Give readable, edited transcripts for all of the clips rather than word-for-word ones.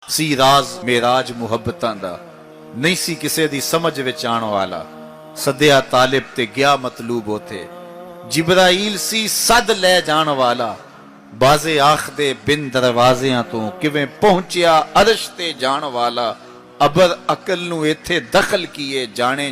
سی راز میراج ਮੁਹੱਬਤਾਂ ਦਾ ਨਹੀਂ ਸੀ ਕਿਸੇ ਦੀ ਸਮਝ ਵਿੱਚ ਆਉਣ ਵਾਲਾ ਸੱਦਿਆ ਤਾਲਿਬ ਤੇ ਗਿਆ ਮਤਲੂਬ ਉਥੇ ਜਿਬਰਾਈਲ ਸੀ ਸੱਦ ਲੈ ਜਾਣ ਵਾਲਾ ਬਾਜ਼ੇ ਆਖਦੇ ਬਿਨ ਦਰਵਾਜ਼ਿਆਂ ਤੋਂ ਕਿਵੇਂ ਪਹੁੰਚਿਆ ਅਰਸ਼ ਤੇ ਜਾਣ ਵਾਲਾ ਅਬਰ ਅਕਲ ਨੂੰ ਇੱਥੇ ਦਖਲ ਕੀਏ ਜਾਣੇ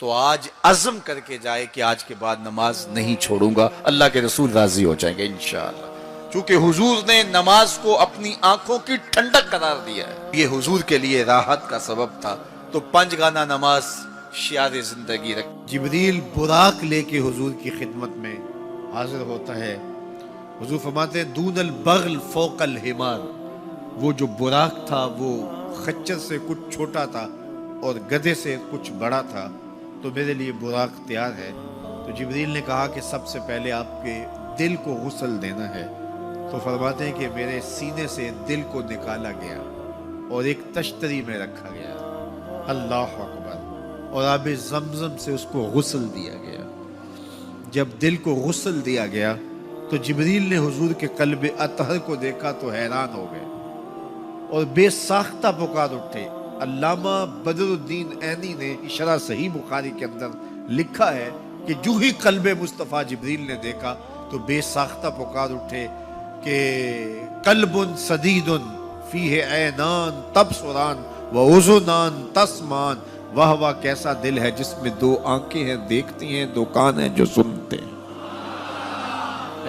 تو آج عزم کر کے جائے کہ آج کے بعد نماز نہیں چھوڑوں گا، اللہ کے رسول راضی ہو جائیں گے انشاءاللہ۔ چونکہ حضور نے نماز کو اپنی آنکھوں کی ٹھنڈک قرار دیا ہے، یہ حضور کے لیے راحت کا سبب تھا، تو 5 گانا نماز شعار زندگی رکھ۔ جبریل براق لے کے حضور کی خدمت میں حاضر ہوتا ہے۔ حضور فرماتے ہیں دون البغل فوق الحمار، وہ جو براق تھا وہ خچر سے کچھ چھوٹا تھا اور گدھے سے کچھ بڑا تھا، تو میرے لیے براق تیار ہے۔ تو جبریل نے کہا کہ سب سے پہلے آپ کے دل کو غسل دینا ہے، تو فرماتے ہیں کہ میرے سینے سے دل کو نکالا گیا اور ایک تشتری میں رکھا گیا، اللہ اکبر، اور آب زمزم سے اس کو غسل دیا گیا۔ جب دل کو غسل دیا گیا تو جبریل نے حضور کے قلب اطہر کو دیکھا تو حیران ہو گئے اور بے ساختہ پکار اٹھے۔ علامہ بدر الدین عینی نے شرح صحیح بخاری کے اندر لکھا ہے کہ جو ہی قلب مصطفیٰ جبریل نے دیکھا تو بے ساختہ پکار اٹھے کہ قلب سدید فیہ عینان تبصران و اذنان تسمان، واہ واہ کیسا دل ہے جس میں 2 آنکھیں ہیں دیکھتی ہیں، 2 کان ہیں جو سنتے ہیں۔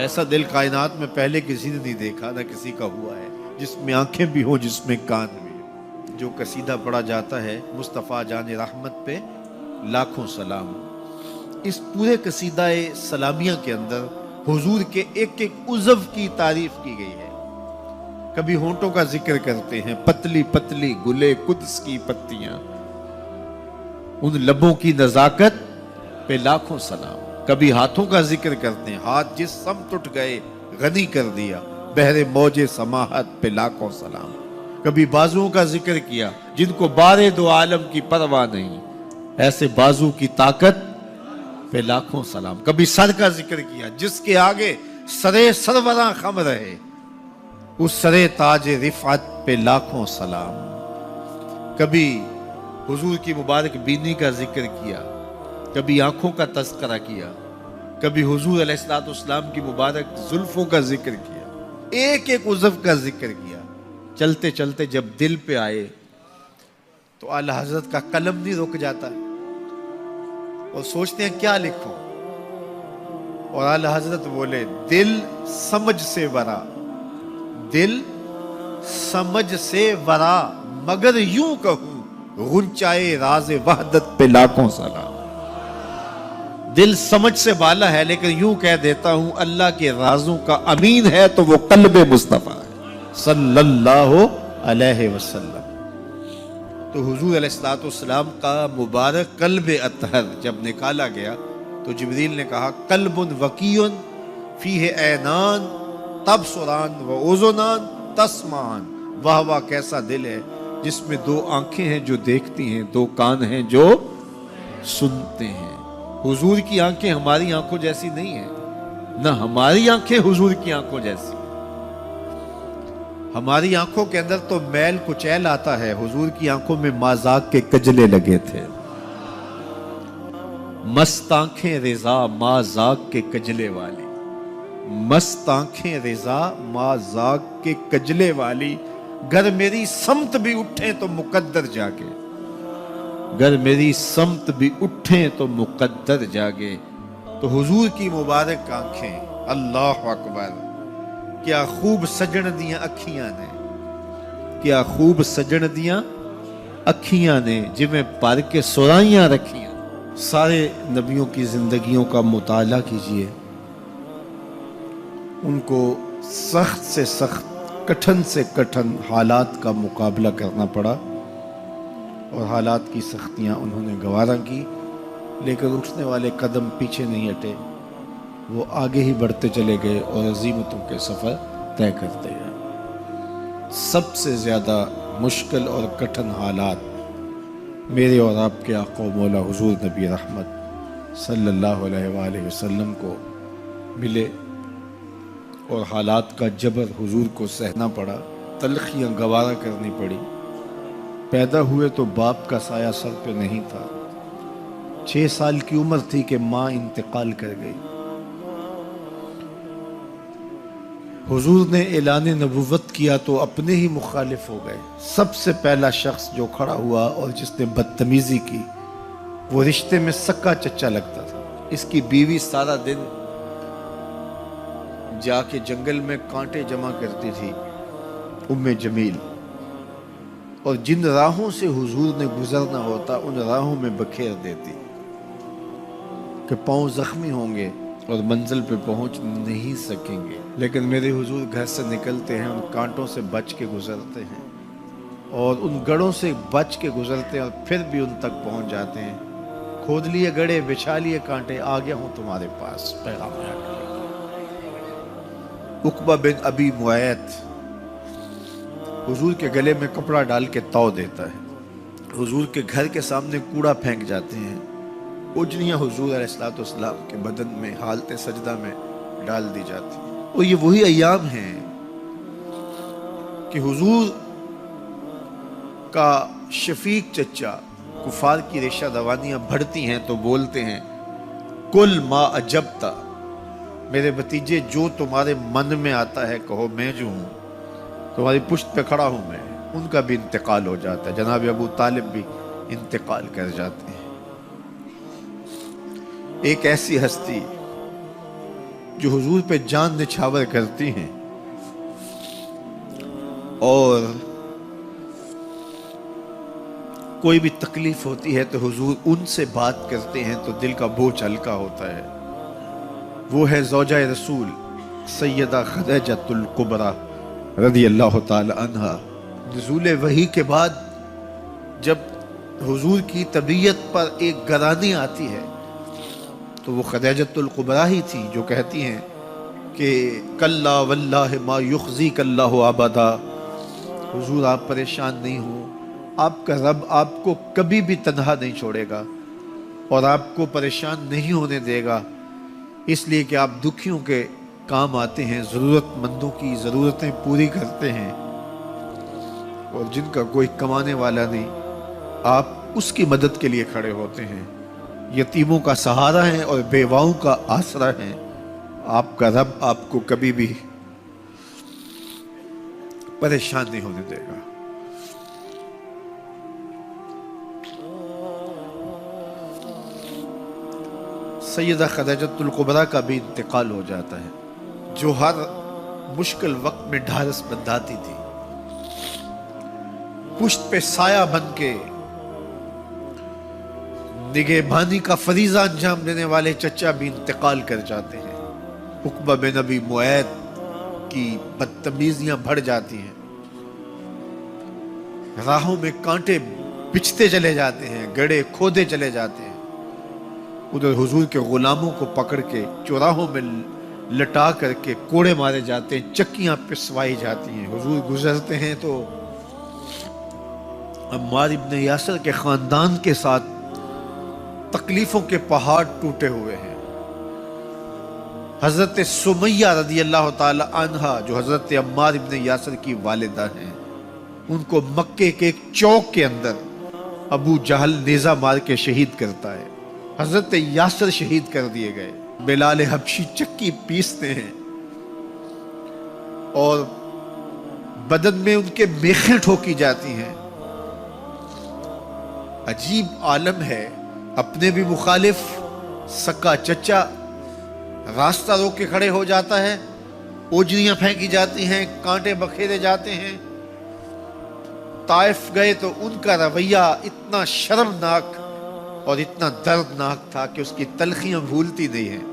ایسا دل کائنات میں پہلے کسی نے نہیں دیکھا، نہ کسی کا ہوا ہے، جس میں آنکھیں بھی ہوں، جس میں کان بھی ہوں۔ جو قصیدہ پڑھا جاتا ہے مصطفیٰ جان رحمت پہ لاکھوں سلام، اس پورے قصیدہ سلامیہ کے اندر حضور کے ایک ایک عضو کی تعریف کی گئی ہے۔ کبھی ہونٹوں کا ذکر کرتے ہیں، پتلی پتلی گلے قدس کی پتیاں، ان لبوں کی نزاکت پہ لاکھوں سلام۔ کبھی ہاتھوں کا ذکر کرتے ہیں، ہاتھ جس سمت اٹھ گئے غنی کر دیا، بحر موج سماحت پہ لاکھوں سلام۔ کبھی بازوؤں کا ذکر کیا، جن کو بارے 2 عالم کی پرواہ نہیں، ایسے بازو کی طاقت پہ لاکھوں سلام۔ کبھی سر کا ذکر کیا، جس کے آگے سرے سروراں خم رہے، اس سرے تاج رفعت پہ لاکھوں سلام۔ کبھی حضور کی مبارک بینی کا ذکر کیا، کبھی آنکھوں کا تذکرہ کیا، کبھی حضور علیہ السلام کی مبارک زلفوں کا ذکر کیا، ایک ایک عضو کا ذکر کیا۔ چلتے چلتے جب دل پہ آئے تو اعلی حضرت کا قلم نہیں رک جاتا اور سوچتے ہیں کیا لکھوں، اور اعلی حضرت بولے دل سمجھ سے ورا، دل سمجھ سے ورا، مگر یوں کہوں غنچائے راز وحدت پہ لاکھوں سلام۔ دل سمجھ سے بالا ہے لیکن یوں کہہ دیتا ہوں اللہ کے رازوں کا امین ہے تو وہ قلب مصطفیٰ ہے صلی اللہ علیہ وسلم۔ تو حضور علیہ السلام کا مبارک قلب اطہر جب نکالا گیا تو جبریل نے کہا قلب وقیع فیہ عینان تبصران و اذنان تسمعان، واہ واہ کیسا دل ہے جس میں 2 آنکھیں ہیں جو دیکھتی ہیں، 2 کان ہیں جو سنتے ہیں۔ حضور کی آنکھیں ہماری آنکھوں جیسی نہیں ہیں، نہ ہماری آنکھیں حضور کی آنکھوں جیسی۔ ہماری آنکھوں کے اندر تو میل کچیل آتا ہے، حضور کی آنکھوں میں مازاق کے کجلے لگے تھے۔ مست آنکھیں رضا مازاق کے کجلے والی، مست آنکھیں رضا مازاق کے کجلے والی، گر میری سمت بھی اٹھیں تو مقدر جاگے، گر میری سمت بھی اٹھیں تو مقدر جاگے۔ تو حضور کی مبارک آنکھیں، اللہ اکبر، کیا خوب سجن دیاں اکھیاں نے، کیا خوب سجن دیاں اکھیاں نے، جویں پر کے سرائیاں رکھیاں۔ سارے نبیوں کی زندگیوں کا مطالعہ کیجئے، ان کو سخت سے سخت، کٹھن سے کٹھن حالات کا مقابلہ کرنا پڑا اور حالات کی سختیاں انہوں نے گوارا کی، لیکن اٹھنے والے قدم پیچھے نہیں ہٹے، وہ آگے ہی بڑھتے چلے گئے اور عظیمتوں کے سفر طے کرتے گئے۔ سب سے زیادہ مشکل اور کٹھن حالات میرے اور آپ کے آقا و مولا حضور نبی رحمت صلی اللہ علیہ وآلہ وسلم کو ملے اور حالات کا جبر حضور کو سہنا پڑا، تلخیاں گوارا کرنی پڑی۔ پیدا ہوئے تو باپ کا سایہ سر پہ نہیں تھا، 6 سال کی عمر تھی کہ ماں انتقال کر گئی۔ حضور نے اعلان نبوت کیا تو اپنے ہی مخالف ہو گئے۔ سب سے پہلا شخص جو کھڑا ہوا اور جس نے بدتمیزی کی وہ رشتے میں سکا چچا لگتا تھا۔ اس کی بیوی سارا دن جا کے جنگل میں کانٹے جمع کرتی تھی، ام جمیل، اور جن راہوں سے حضور نے گزرنا ہوتا ان راہوں میں بکھیر دیتی کہ پاؤں زخمی ہوں گے اور منزل پہ پہنچ نہیں سکیں گے، لیکن میرے حضور گھر سے نکلتے ہیں، ان کانٹوں سے بچ کے گزرتے ہیں اور ان گڑھوں سے بچ کے گزرتے ہیں اور پھر بھی ان تک پہنچ جاتے ہیں۔ کھود لیے گڑھے، بچھا لیے کانٹے، آ گیا ہوں تمہارے پاس پیغام لے کر۔ عقبہ بن ابی معیط حضور کے گلے میں کپڑا ڈال کے تو دیتا ہے، حضور کے گھر کے سامنے کوڑا پھینک جاتے ہیں، اجڑیاں حضور علیہ السلام کے بدن میں حالت سجدہ میں ڈال دی جاتی ہیں۔ اور یہ وہی ایام ہیں کہ حضور کا شفیق چچا کفار کی ریشہ دوانیاں بڑھتی ہیں تو بولتے ہیں کل ما اجبتا، میرے بھتیجے جو تمہارے من میں آتا ہے کہو، میں جو ہوں تمہاری پشت پہ کھڑا ہوں میں۔ ان کا بھی انتقال ہو جاتا ہے، جناب ابو طالب بھی انتقال کر جاتے ہیں۔ ایک ایسی ہستی جو حضور پہ جان نچھاور کرتی ہیں اور کوئی بھی تکلیف ہوتی ہے تو حضور ان سے بات کرتے ہیں تو دل کا بوجھ ہلکا ہوتا ہے، وہ ہے زوجہ رسول سیدہ خدیجہ الکبریٰ رضی اللہ تعالی عنہ۔ نزول وحی کے بعد جب حضور کی طبیعت پر ایک گرانی آتی ہے تو وہ خدیجہ الکبریٰ ہی تھی جو کہتی ہیں کہ کلا واللہ ما یخزیک اللہ ابدا، حضور آپ پریشان نہیں ہوں، آپ کا رب آپ کو کبھی بھی تنہا نہیں چھوڑے گا اور آپ کو پریشان نہیں ہونے دے گا، اس لیے کہ آپ دکھیوں کے کام آتے ہیں، ضرورت مندوں کی ضرورتیں پوری کرتے ہیں، اور جن کا کوئی کمانے والا نہیں آپ اس کی مدد کے لیے کھڑے ہوتے ہیں، یتیموں کا سہارا ہیں اور بیواؤں کا آسرا ہیں۔ آپ کا رب آپ کو کبھی بھی پریشان نہیں ہونے دے گا۔ سیدہ خدیجہ الکبریٰ کا بھی انتقال ہو جاتا ہے، جو ہر مشکل وقت میں ڈھارس بندھاتی تھی، پشت پہ سایہ بن کے نگہبانی کا فریضہ انجام دینے والے چچا بھی انتقال کر جاتے ہیں۔ عقبہ بن ابی معیط کی بدتمیزیاں بڑھ جاتی ہیں، راہوں میں کانٹے بچھتے چلے جاتے ہیں، گڑھے کھودے چلے جاتے ہیں، ادھر حضور کے غلاموں کو پکڑ کے چوراہوں میں لٹا کر کے کوڑے مارے جاتے ہیں، چکیاں پسوائی جاتی ہیں۔ حضور گزرتے ہیں تو عمار ابن یاسر کے خاندان کے ساتھ تکلیفوں کے پہاڑ ٹوٹے ہوئے ہیں۔ حضرت سمیہ رضی اللہ تعالی عنہ جو حضرت عمار ابن یاسر کی والدہ ہیں، ان کو مکے کے ایک چوک کے اندر ابو جہل نیزہ مار کے شہید کرتا ہے، حضرت یاسر شہید کر دیے گئے۔ بلال حبشی چکی پیستے ہیں اور بدن میں ان کے میخیں ٹھوکی جاتی ہیں۔ عجیب عالم ہے، اپنے بھی مخالف سکا چچا راستہ روک کے کھڑے ہو جاتا ہے، اوجریاں پھینکی جاتی ہیں، کانٹے بکھیرے جاتے ہیں۔ طائف گئے تو ان کا رویہ اتنا شرمناک اور اتنا دردناک تھا کہ اس کی تلخیاں بھولتی نہیں ہیں۔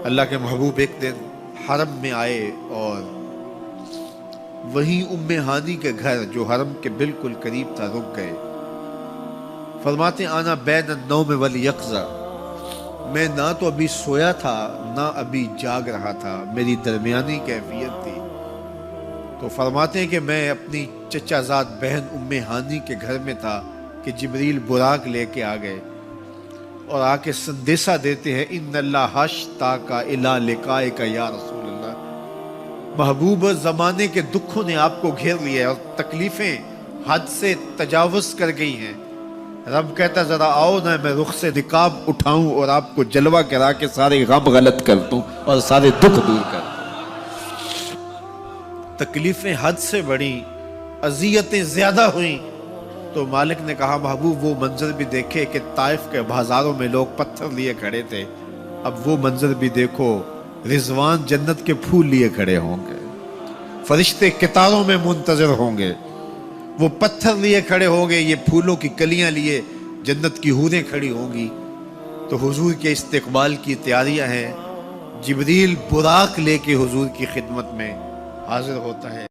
اللہ کے محبوب ایک دن حرم میں آئے اور وہیں ام ہانی کے گھر جو حرم کے بالکل قریب تھا رک گئے۔ فرماتے آنا بین النوم والیقظہ، میں نہ تو ابھی سویا تھا نہ ابھی جاگ رہا تھا، میری درمیانی کیفیت تھی۔ تو فرماتے ہیں کہ میں اپنی چچا زاد بہن ام ہانی کے گھر میں تھا کہ جبریل براق لے کے آ گئے اور آ کے سندیسہ دیتے ہیں ان اللہ اشتاق الی لقائک یا رسول اللہ، محبوب زمانے کے دکھوں نے آپ کو گھیر لیا ہے اور تکلیفیں حد سے تجاوز کر گئی ہیں۔ رب کہتا ذرا آؤ نا میں رخ سے نقاب اٹھاؤں اور آپ کو جلوہ کرا کے سارے غم غلط کر دوں اور سارے دکھ دور کر دوں۔ تکلیفیں حد سے بڑھی، اذیتیں زیادہ ہوئیں، تو مالک نے کہا محبوب وہ منظر بھی دیکھے کہ طائف کے بازاروں میں لوگ پتھر لیے کھڑے تھے، اب وہ منظر بھی دیکھو، رضوان جنت کے پھول لیے کھڑے ہوں گے، فرشتے قطاروں میں منتظر ہوں گے، وہ پتھر لیے کھڑے ہوں گے، یہ پھولوں کی کلیاں لیے جنت کی حوریں کھڑی ہوں گی۔ تو حضور کے استقبال کی تیاریاں ہیں، جبریل براق لے کے حضور کی خدمت میں حاضر ہوتا ہے۔